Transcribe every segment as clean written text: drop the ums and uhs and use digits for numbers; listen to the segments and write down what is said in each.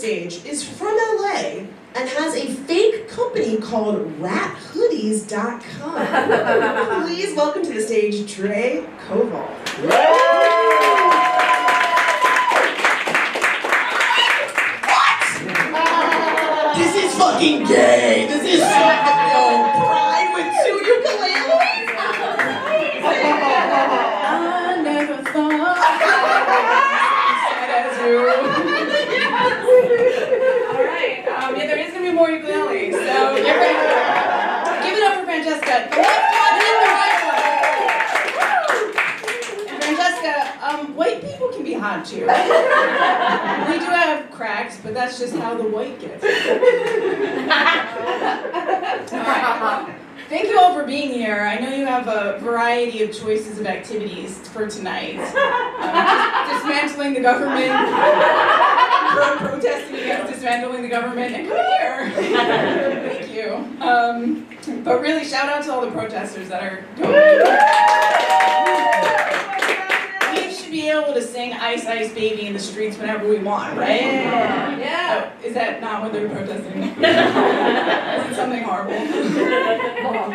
stage is from LA and has a fake company called rathoodies.com. Please welcome to the stage, Dre Koval. This is fucking gay! This is fucking pride with two ukuleles! I never thought as you. Alright, yeah, there is going to be more ukuleles, so get ready. Give it up for Francesca. The left one and the right one. And Francesca, white people can be hot too. We do have cracks, but that's just how the white gets. Alright. Thank you all for being here. I know you have a variety of choices of activities for tonight. Dismantling the government, protesting against dismantling the government, and come here. Thank you. But really, shout out to all the protesters that are going. We should be able to sing Ice Ice Baby in the streets whenever we want, right? Yeah. Oh, is that not what they're protesting? Is it something horrible?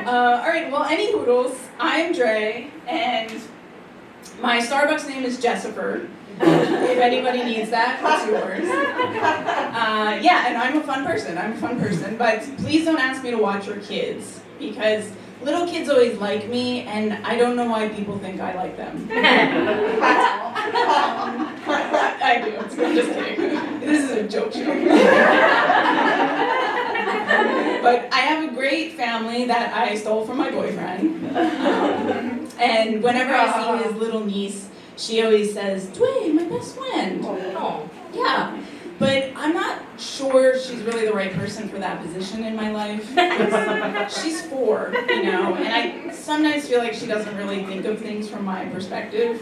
Alright, well, any hoodles, I'm Dre, and my Starbucks name is Jessifer. If anybody needs that, that's yours. Yeah, and I'm a fun person, but please don't ask me to watch your kids, because little kids always like me, and I don't know why people think I like them. I do, I'm just kidding. This is a joke show. But I have a great family that I stole from my boyfriend. And whenever I see his little niece, she always says, "Dwayne, my best friend." Oh. Yeah. But I'm not sure she's really the right person for that position in my life. She's 4, you know, and I sometimes feel like she doesn't really think of things from my perspective.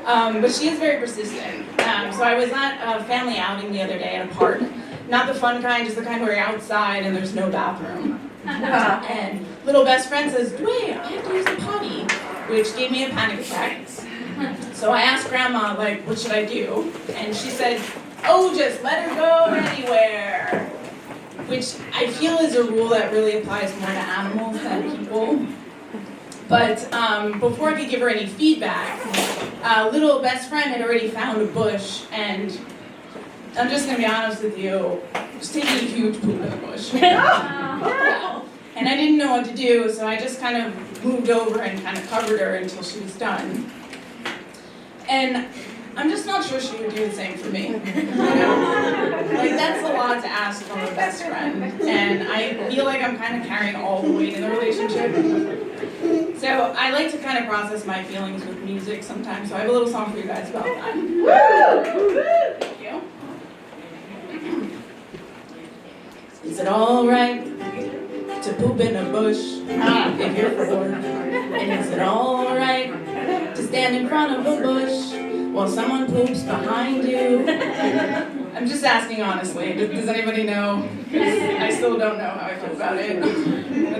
But she is very persistent. So I was at a family outing the other day at a park. Not the fun kind, just the kind where you're outside and there's no bathroom. And little best friend says, "Wait, I have to use the potty," which gave me a panic attack. So I asked Grandma, like, what should I do? And she said, "Oh, just let her go anywhere." Which I feel is a rule that really applies more to animals than people. But before I could give her any feedback, little best friend had already found a bush, and I'm just gonna be honest with you, just taking a huge poop in the bush. And I didn't know what to do, so I just kind of moved over and kind of covered her until she was done. And I'm just not sure she would do the same for me. You know? Like, that's a lot to ask from a best friend. And I feel like I'm kind of carrying all the weight in the relationship. So I like to kind of process my feelings with music sometimes, so I have a little song for you guys about that. Thank you. Is it alright to poop in a bush if you're 4? And is it alright to stand in front of a bush while someone poops behind you? I'm just asking honestly. Does anybody know? 'Cause I still don't know how I feel about it. But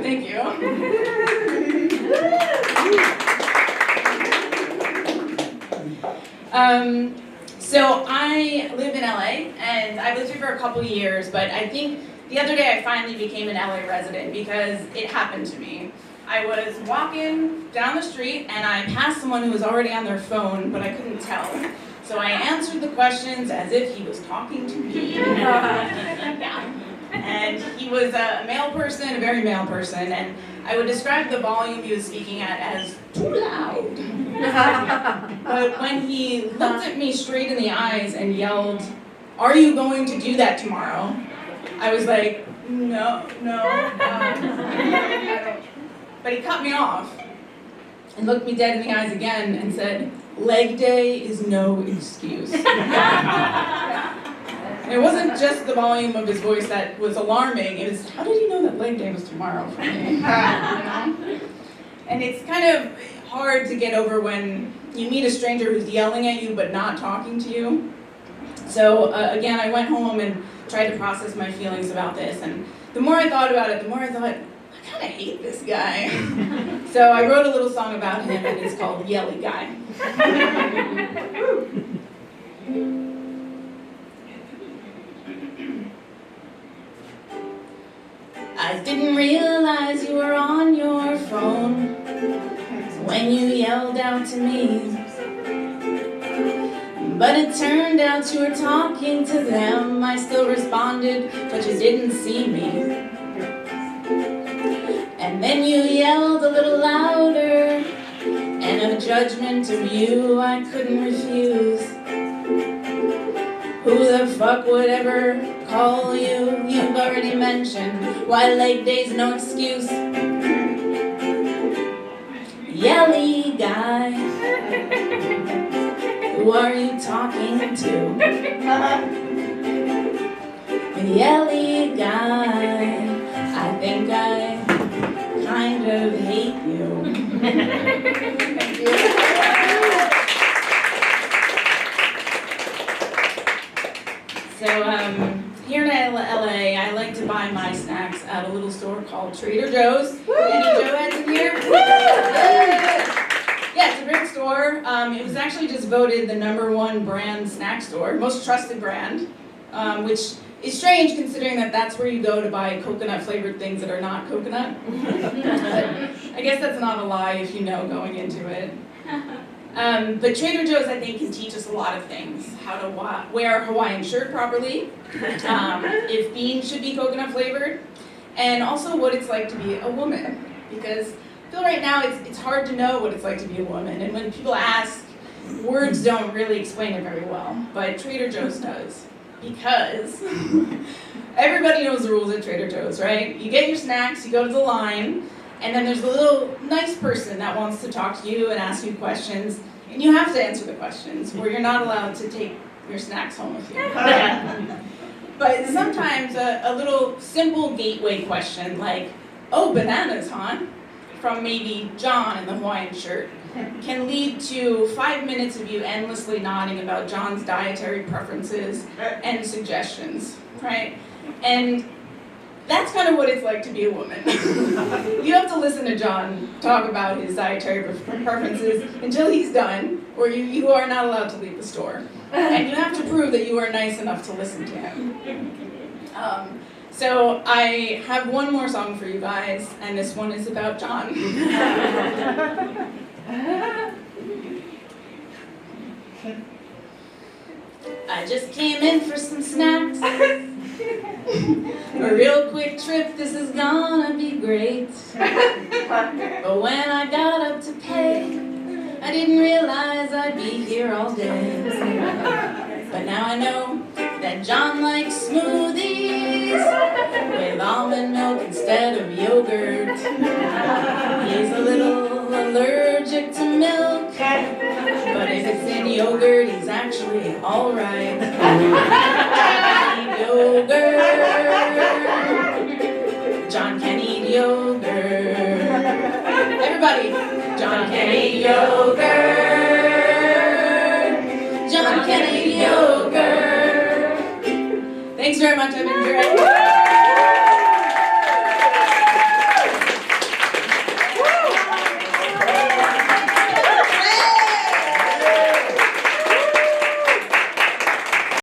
thank you. So I live in LA, and I've lived here for a couple years, but I think the other day I finally became an LA resident because it happened to me. I was walking down the street and I passed someone who was already on their phone, but I couldn't tell. So I answered the questions as if he was talking to me. And he was a male person, a very male person, and I would describe the volume he was speaking at as too loud. But when he looked at me straight in the eyes and yelled, "Are you going to do that tomorrow?" I was like, no. But he cut me off and looked me dead in the eyes again and said, "Leg day is no excuse." And it wasn't just the volume of his voice that was alarming, it was, how did he know that leg day was tomorrow for me? You know? And it's kind of hard to get over when you meet a stranger who's yelling at you but not talking to you. So again, I went home and tried to process my feelings about this, and the more I thought about it, the more I thought, I kind of hate this guy. So I wrote a little song about him, and it's called Yelly Guy. I didn't realize you were on your phone when you yelled out to me. But it turned out you were talking to them. I still responded, but you didn't see me. And then you yelled a little louder, and a judgment of you I couldn't refuse. Who the fuck would ever call you? You've already mentioned why late day's no excuse. Yelly guy, who are you talking to? Yelly guy, I think I kind of hate you. So here in LA, I like to buy my snacks at a little store called Trader Joe's. Any Joe heads in here? Yeah, it's a great store. It was actually just voted the #1 brand snack store, most trusted brand, which is strange considering that that's where you go to buy coconut flavored things that are not coconut. But I guess that's not a lie if you know going into it. But Trader Joe's, I think, can teach us a lot of things. How to wear a Hawaiian shirt properly, if beans should be coconut flavored, and also what it's like to be a woman. Because I feel right now it's hard to know what it's like to be a woman, and when people ask, words don't really explain it very well, but Trader Joe's does. Because everybody knows the rules at Trader Joe's, right? You get your snacks, you go to the line, and then there's a little nice person that wants to talk to you and ask you questions, and you have to answer the questions, or you're not allowed to take your snacks home with you. But sometimes a little simple gateway question like, oh, bananas, huh? From maybe John in the Hawaiian shirt, can lead to 5 minutes of you endlessly nodding about John's dietary preferences and suggestions, right? And that's kind of what it's like to be a woman. You have to listen to John talk about his dietary preferences until he's done, or you are not allowed to leave the store. And you have to prove that you are nice enough to listen to him. So I have one more song for you guys, and this one is about John. I just came in for some snacks. A real quick trip, this is gonna be great. But when I got up to pay, I didn't realize I'd be here all day. But now I know that John likes smoothies with almond milk instead of yogurt. He's a little allergic to milk, but if it's in yogurt, he's actually alright. Yogurt. John can eat yogurt. Everybody, John can eat yogurt. John can eat yogurt. Thanks very much, I've enjoyed it.